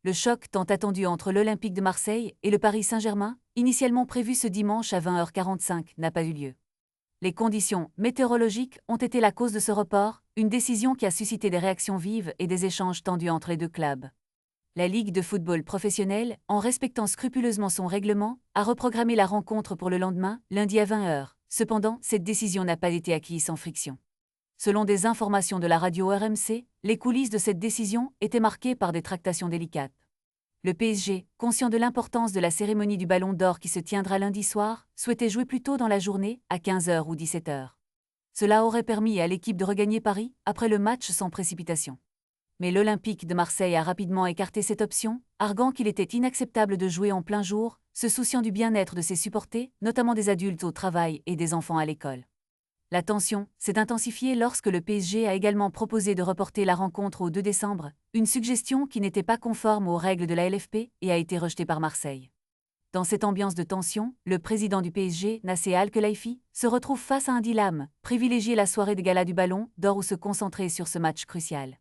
Le choc tant attendu entre l'Olympique de Marseille et le Paris Saint-Germain, initialement prévu ce dimanche à 20h45, n'a pas eu lieu. Les conditions météorologiques ont été la cause de ce report, une décision qui a suscité des réactions vives et des échanges tendus entre les deux clubs. La Ligue de football professionnel, en respectant scrupuleusement son règlement, a reprogrammé la rencontre pour le lendemain, lundi à 20h. Cependant, cette décision n'a pas été acquise sans friction. Selon des informations de la radio RMC, les coulisses de cette décision étaient marquées par des tractations délicates. Le PSG, conscient de l'importance de la cérémonie du Ballon d'Or qui se tiendra lundi soir, souhaitait jouer plus tôt dans la journée, à 15h ou 17h. Cela aurait permis à l'équipe de regagner Paris après le match sans précipitation. Mais l'Olympique de Marseille a rapidement écarté cette option, arguant qu'il était inacceptable de jouer en plein jour, se souciant du bien-être de ses supporters, notamment des adultes au travail et des enfants à l'école. La tension s'est intensifiée lorsque le PSG a également proposé de reporter la rencontre au 2 décembre, une suggestion qui n'était pas conforme aux règles de la LFP et a été rejetée par Marseille. Dans cette ambiance de tension, le président du PSG, Nasser Al-Khelaifi, se retrouve face à un dilemme, privilégier la soirée de gala du Ballon d'Or ou se concentrer sur ce match crucial.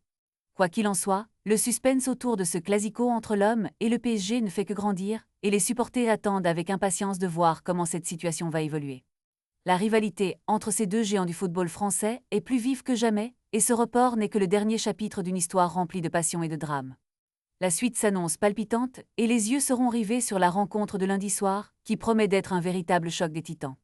Quoi qu'il en soit, le suspense autour de ce classico entre l'homme et le PSG ne fait que grandir, et les supporters attendent avec impatience de voir comment cette situation va évoluer. La rivalité entre ces deux géants du football français est plus vive que jamais, et ce report n'est que le dernier chapitre d'une histoire remplie de passion et de drame. La suite s'annonce palpitante, et les yeux seront rivés sur la rencontre de lundi soir, qui promet d'être un véritable choc des titans.